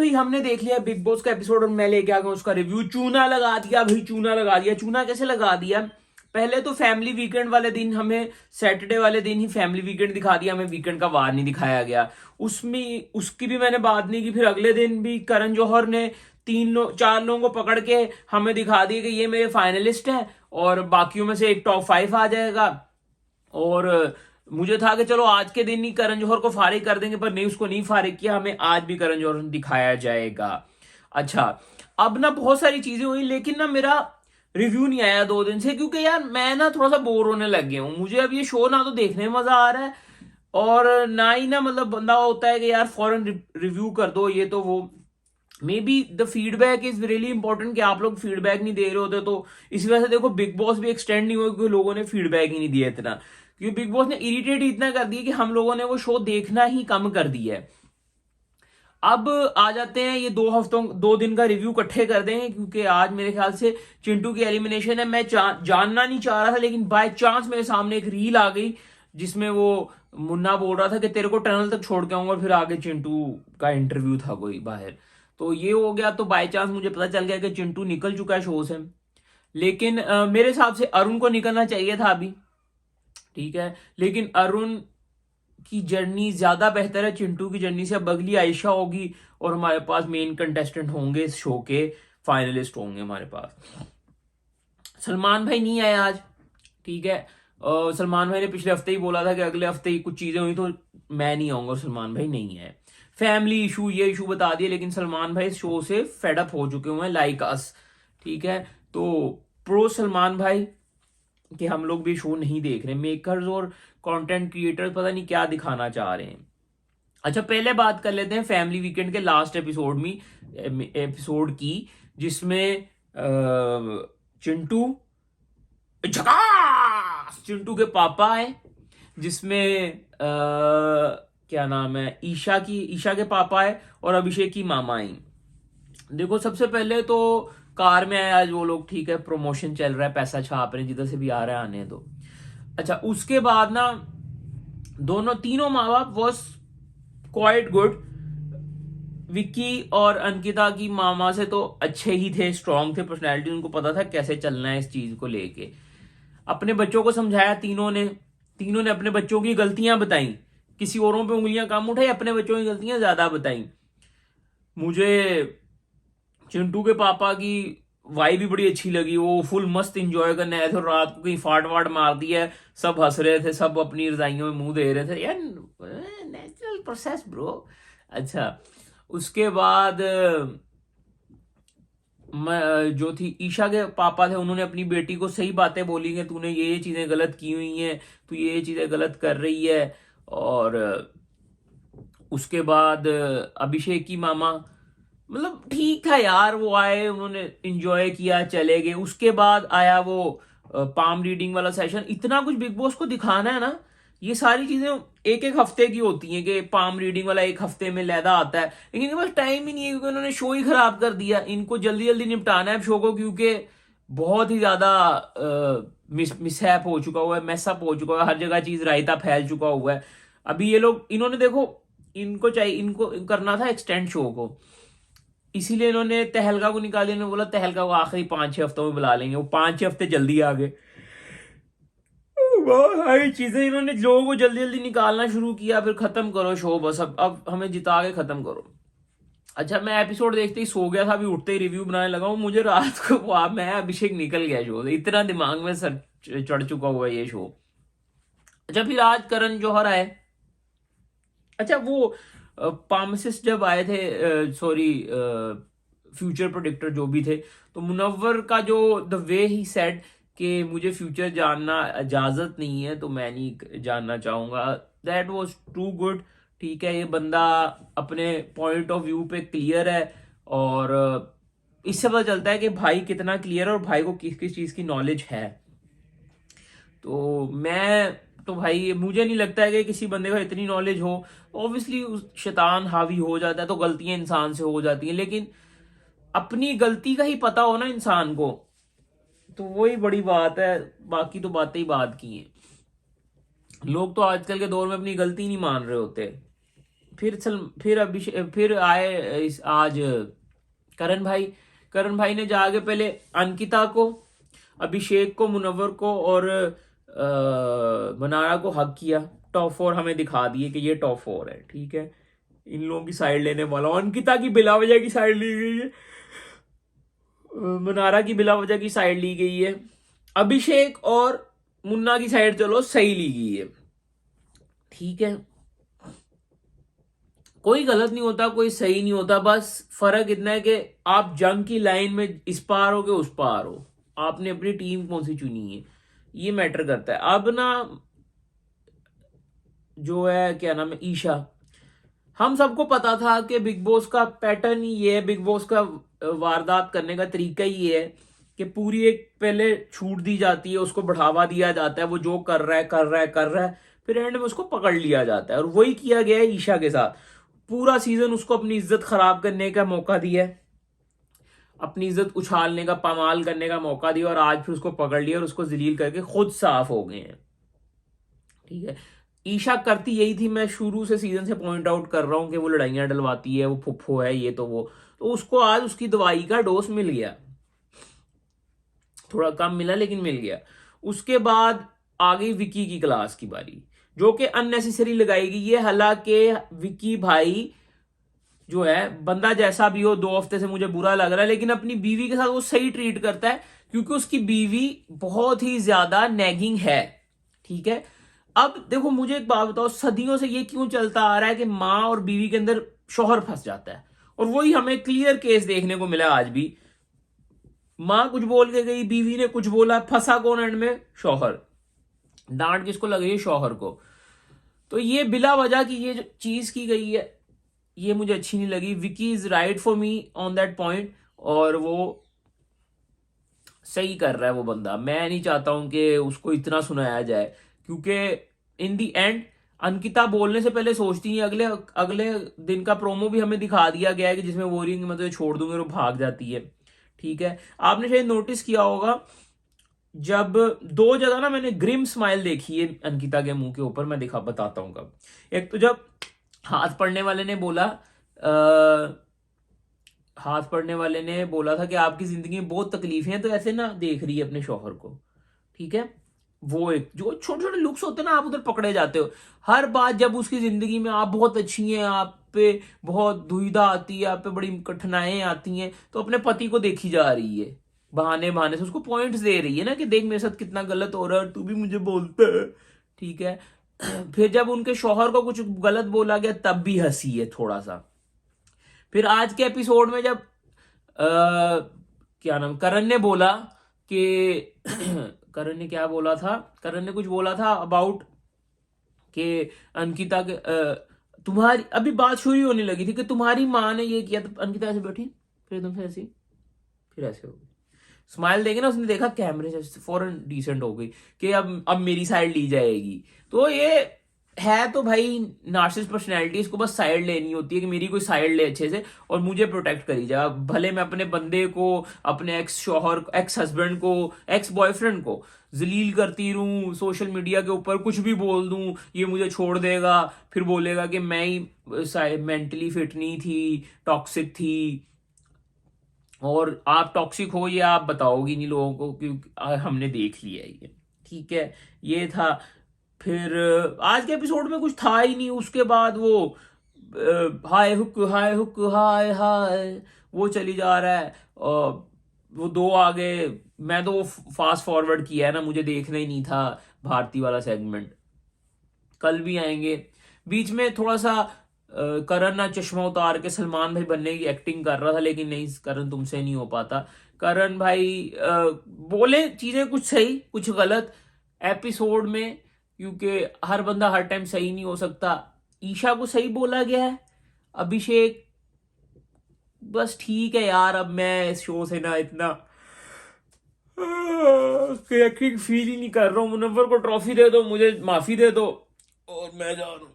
भाई हमने देख लिया बिग बॉस का एपिसोड और मैं लेके आ गया उसका रिव्यू। चूना लगा दिया भाई, चूना लगा दिया। चूना कैसे लगा दिया? पहले तो फैमिली वीकेंड वाले दिन हमें, सैटरडे वाले दिन ही फैमिली वीकेंड दिखा दिया, हमें वीकेंड का वार नहीं दिखाया गया। उसमें उसकी भी मैंने बात नहीं की। फिर अगले दिन भी करण जौहर ने 4 लोगों को पकड़ के हमें दिखा दिया कि ये मेरे फाइनलिस्ट हैं और बाकियों में से एक टॉप 5 आ जाएगा। और मुझे था कि चलो आज के दिन ही करण जौहर को फारिग कर देंगे, पर नहीं, उसको नहीं फारिग किया। हमें आज भी करण जौहर दिखाया जाएगा। अच्छा, अब ना बहुत सारी चीजें हुई, लेकिन ना मेरा रिव्यू नहीं आया 2 दिन से, क्योंकि यार मैं ना थोड़ा सा बोर होने लग गया हूँ। मुझे अब ये शो ना तो देखने में मजा आ रहा है और ना ही ना मतलब बंदा होता है कि यार फौरन रिव्यू कर दो ये तो वो। May be the feedback is really important कि आप लोग फीडबैक नहीं दे रहे होते, तो इस वजह से देखो बिग बॉस भी एक्सटेंड नहीं हुआ क्योंकि लोगों ने फीडबैक ही नहीं दिया इतना। क्योंकि बिग बॉस ने इरिटेट इतना कर दिया कि हम लोगों ने वो शो देखना ही कम कर दिया है। अब आ जाते हैं ये 2 दिन का रिव्यू इकट्ठे कर देंगे, क्योंकि आज मेरे ख्याल से चिंटू की एलिमिनेशन है। मैं जानना नहीं चाह रहा था, लेकिन बाय चांस मेरे सामने एक रील आ गई जिसमें वो मुन्ना बोल रहा था कि तेरे को टनल तक छोड़ के आऊंगा, फिर आगे चिंटू का इंटरव्यू था कोई बाहर। तो ये हो गया, तो बाय चांस मुझे पता चल गया कि चिंटू निकल चुका है शो से। लेकिन मेरे हिसाब से अरुण को निकलना चाहिए था अभी, ठीक है। लेकिन अरुण की जर्नी ज्यादा बेहतर है चिंटू की जर्नी से। अब अगली आयशा होगी और हमारे पास मेन कंटेस्टेंट होंगे, इस शो के फाइनलिस्ट होंगे हमारे पास। सलमान भाई नहीं आए आज, ठीक है। सलमान भाई ने पिछले हफ्ते ही बोला था कि अगले हफ्ते ही कुछ चीजें हुई तो मैं नहीं आऊंगा, और सलमान भाई नहीं है। फैमिली इशू, ये इशू बता दिए, लेकिन सलमान भाई शो से फेडअप हो चुके हुए हैं, लाइक अस, ठीक है। तो प्रो सलमान भाई कि हम लोग भी शो नहीं देख रहे। मेकर्स और कंटेंट क्रिएटर्स पता नहीं क्या दिखाना चाह रहे हैं। अच्छा, पहले बात कर लेते हैं फैमिली वीकेंड के लास्ट एपिसोड की, जिसमें चिंटू झकास चिंटू के पापा आए, जिसमें क्या नाम है, ईशा के पापा आए और अभिषेक की मामा आई। देखो, सबसे पहले तो कार में आए आज वो लोग, ठीक है, प्रमोशन चल रहा है, पैसा छाप रहे हैं, जिधर से भी आ रहा है आने दो। अच्छा, उसके बाद ना तीनों माँ बाप वॉज क्वाइट गुड। विक्की और अंकिता की मामा से तो अच्छे ही थे, स्ट्रांग थे पर्सनैलिटी, उनको पता था कैसे चलना है इस चीज को लेके। अपने बच्चों को समझाया तीनों ने अपने बच्चों की गलतियां बताई, किसी औरों पे उंगलियां कम उठाई, अपने बच्चों की गलतियां ज्यादा बताई। मुझे चिंटू के पापा की वाई भी बड़ी अच्छी लगी, वो फुल मस्त इंजॉय करने आए थे और रात को कहीं फाट वाट मार दिया, सब हंस रहे थे, सब अपनी रजाइयों में मुंह दे रहे थे, यार नेचुरल प्रोसेस ब्रो। अच्छा, उसके बाद जो थी ईशा के पापा थे, उन्होंने अपनी बेटी को सही बातें बोली कि तूने ये चीजें गलत की हुई हैं, तू ये चीजें गलत कर रही है। और उसके बाद अभिषेक की मामा, मतलब ठीक था यार, वो आए, उन्होंने इंजॉय किया, चले गए। उसके बाद आया वो पाम रीडिंग वाला सेशन। इतना कुछ बिग बॉस को दिखाना है ना, ये सारी चीजें एक एक हफ्ते की होती हैं कि पाम रीडिंग वाला एक हफ्ते में लैदा आता है, लेकिन इनके पास टाइम ही नहीं है, क्योंकि उन्होंने शो ही खराब कर दिया। इनको जल्दी जल्दी निपटाना है शो को, क्योंकि बहुत ही ज्यादा मिसहैप हो चुका हुआ है, मैसअप हो चुका है, हर जगह चीज रायता फैल चुका हुआ है। अभी ये लोग, इन्होंने देखो, इनको करना था एक्सटेंड शो को, इसीलिए इन्होंने तहलका को निकाले। इन्होंने बोला तहलका को आखिरी 5-6 हफ्तों में बुला लेंगे, वो 5-6 हफ्ते जल्दी आ गए। बहुत सारी चीजें इन्होंने लोगों को जल्दी जल्दी निकालना शुरू किया, फिर खत्म करो शो बस, अब हमें जिता के खत्म करो। अच्छा, मैं एपिसोड देखते ही सो गया था, अभी उठते ही रिव्यू बनाने लगा हूँ। मुझे रात को मैं अभिषेक निकल गया शो से, इतना दिमाग में सर चढ़ चुका हुआ है ये शो। अच्छा, फिर आज करण जौहर आए। अच्छा, वो पामसिस जब आए थे, सॉरी, फ्यूचर प्रोडिक्टर जो भी थे, तो मुनव्वर का जो द वे ही सेड कि मुझे फ्यूचर जानना इजाजत नहीं है, तो मैं नहीं जानना चाहूंगा, दैट वाज टू गुड। ठीक है, ये बंदा अपने पॉइंट ऑफ व्यू पे क्लियर है, और इससे पता चलता है कि भाई कितना क्लियर है और भाई को किस किस चीज की नॉलेज है। तो मैं तो भाई, मुझे नहीं लगता है कि किसी बंदे को इतनी नॉलेज हो। ऑब्वियसली शैतान हावी हो जाता है तो गलतियां इंसान से हो जाती हैं, लेकिन अपनी गलती का ही पता हो ना इंसान को, तो वही बड़ी बात है। बाकी तो बातें ही बात की हैं। लोग तो आजकल के दौर में अपनी गलती नहीं मान रहे होते, फिर आए आज करण भाई ने जाके पहले अंकिता को, अभिषेक को, मुनव्वर को और मनारा को हक किया। टॉप 4 हमें दिखा दिए कि ये टॉप 4 है, ठीक है। इन लोगों की साइड लेने वाला हूं। अंकिता की बिला वजह की साइड ली गई है, मनारा की बिला वजह की साइड ली गई है, अभिषेक और मुन्ना की साइड चलो सही ली गई है, ठीक है। कोई गलत नहीं होता, कोई सही नहीं होता, बस फर्क इतना है कि आप जंग की लाइन में इस पार हो कि उस पार हो, आपने अपनी टीम कौन सी चुनी है, ये मैटर करता है। अब ना जो है क्या नाम है, ईशा, हम सबको पता था कि बिग बॉस का पैटर्न ही ये है, बिग बॉस का वारदात करने का तरीका ही ये है कि पूरी एक पहले छूट दी जाती है, उसको बढ़ावा दिया जाता है, वो जो कर रहा है, फिर एंड में उसको पकड़ लिया जाता है। और वही किया गया है ईशा के साथ। पूरा सीजन उसको अपनी इज्जत खराब करने का मौका दिया है, अपनी इज्जत उछालने का, पामाल करने का मौका दिया, और आज फिर उसको पकड़ लिया और उसको जलील करके खुद साफ हो गए हैं, ठीक है। ईशा करती यही थी, मैं शुरू से सीजन से पॉइंट आउट कर रहा हूं कि वो लड़ाइयां डलवाती है, वो फुफ्फो है, ये तो उसको आज उसकी दवाई का डोज मिल गया, थोड़ा कम मिला लेकिन मिल गया। उसके बाद आ गई विकी की क्लास की बारी, जो कि अननेसेसरी लगाई गई है। हालांकि विकी भाई जो है, बंदा जैसा भी हो, 2 हफ्ते से मुझे बुरा लग रहा है, लेकिन अपनी बीवी के साथ वो सही ट्रीट करता है, क्योंकि उसकी बीवी बहुत ही ज्यादा नैगिंग है, ठीक है। अब देखो, मुझे एक बात बताओ, सदियों से ये क्यों चलता आ रहा है कि माँ और बीवी के अंदर शौहर फंस जाता है, और वही हमें क्लियर केस देखने को मिला आज भी। माँ कुछ बोल के गई, बीवी ने कुछ बोला, फंसा कौन एंड में? शौहर। डांट किसको लग रही है? शौहर को। तो ये बिला वजह की ये जो चीज की गई है, ये मुझे अच्छी नहीं लगी। Vicky is right for me on that point, और वो सही कर रहा है वो बंदा। मैं नहीं चाहता हूं कि उसको इतना सुनाया जाए, क्योंकि इन दी एंड अंकिता बोलने से पहले सोचती है। अगले अगले दिन का प्रोमो भी हमें दिखा दिया गया है कि जिसमें वो रिंग मतलब छोड़ दूंगे और भाग जाती है, ठीक है। आपने शायद नोटिस किया होगा, जब 2 जगह ना मैंने ग्रिम स्माइल देखी है अंकिता के मुंह के ऊपर, मैं बताता हूं कब। एक तो जब हाथ पड़ने वाले ने बोला था कि आपकी जिंदगी में बहुत तकलीफें हैं, तो ऐसे ना देख रही है अपने शौहर को, ठीक है। वो एक जो छोटे छोटे लुक्स होते हैं ना, आप उधर पकड़े जाते हो। हर बात जब उसकी जिंदगी में आप बहुत अच्छी हैं, आप पे बहुत दुविधा आती है, आप पे बड़ी कठिनाइयां आती हैं, तो अपने पति को देखी जा रही है, बहाने बहाने से उसको पॉइंट्स दे रही है ना कि देख मेरे साथ कितना गलत हो रहा है, तू भी मुझे बोलता है, ठीक है। फिर जब उनके शौहर को कुछ गलत बोला गया, तब भी हंसी है थोड़ा सा। फिर आज के एपिसोड में जब क्या नाम, करण ने बोला कि करण ने क्या बोला था, करण ने कुछ बोला था अबाउट कि अंकिता के तुम्हारी, अभी बात शुरू होने लगी थी कि तुम्हारी माँ ने ये किया, तो अंकिता ऐसे बैठी, फिर एकदम से ऐसी, फिर ऐसे हो गई, स्माइल देके ना, उसने देखा कैमरे से, फौरन डिसेंट हो गई कि अब मेरी साइड ली जाएगी। तो ये है तो भाई नार्सिसिस्ट पर्सनैलिटी, इसको बस साइड लेनी होती है कि मेरी कोई साइड ले अच्छे से और मुझे प्रोटेक्ट करी जाए। भले मैं अपने बंदे को, अपने एक्स शौहर, एक्स हस्बैंड को, एक्स बॉयफ्रेंड को जलील करती रहूं, सोशल मीडिया के ऊपर कुछ भी बोल दूं, ये मुझे छोड़ देगा, फिर बोलेगा कि मैं ही मेंटली फिट नहीं थी, टॉक्सिक थी। और आप टॉक्सिक हो ये आप बताओगी नहीं लोगों को, क्योंकि हमने देख लिया ये, ठीक है। ये था। फिर आज के एपिसोड में कुछ था ही नहीं। उसके बाद वो हाय हुक हाय हुक हाय हाय वो चली जा रहा है, और वो 2 आ गए। मैं तो वो फास्ट फॉरवर्ड किया है ना, मुझे देखना ही नहीं था भारती वाला सेगमेंट। कल भी आएंगे। बीच में थोड़ा सा करण ना चश्मा उतार के सलमान भाई बनने की एक्टिंग कर रहा था, लेकिन नहीं करण, तुमसे नहीं हो पाता। करण भाई बोले चीजें कुछ सही कुछ गलत एपिसोड में, क्योंकि हर बंदा हर टाइम सही नहीं हो सकता। ईशा को सही बोला गया है। अभिषेक बस ठीक है यार, अब मैं इस शो से ना इतना एक्टिंग फील ही नहीं कर रहा हूँ। मुनव्वर को ट्रॉफी दे दो, मुझे माफी दे दो, और मैं जा रहा हूँ।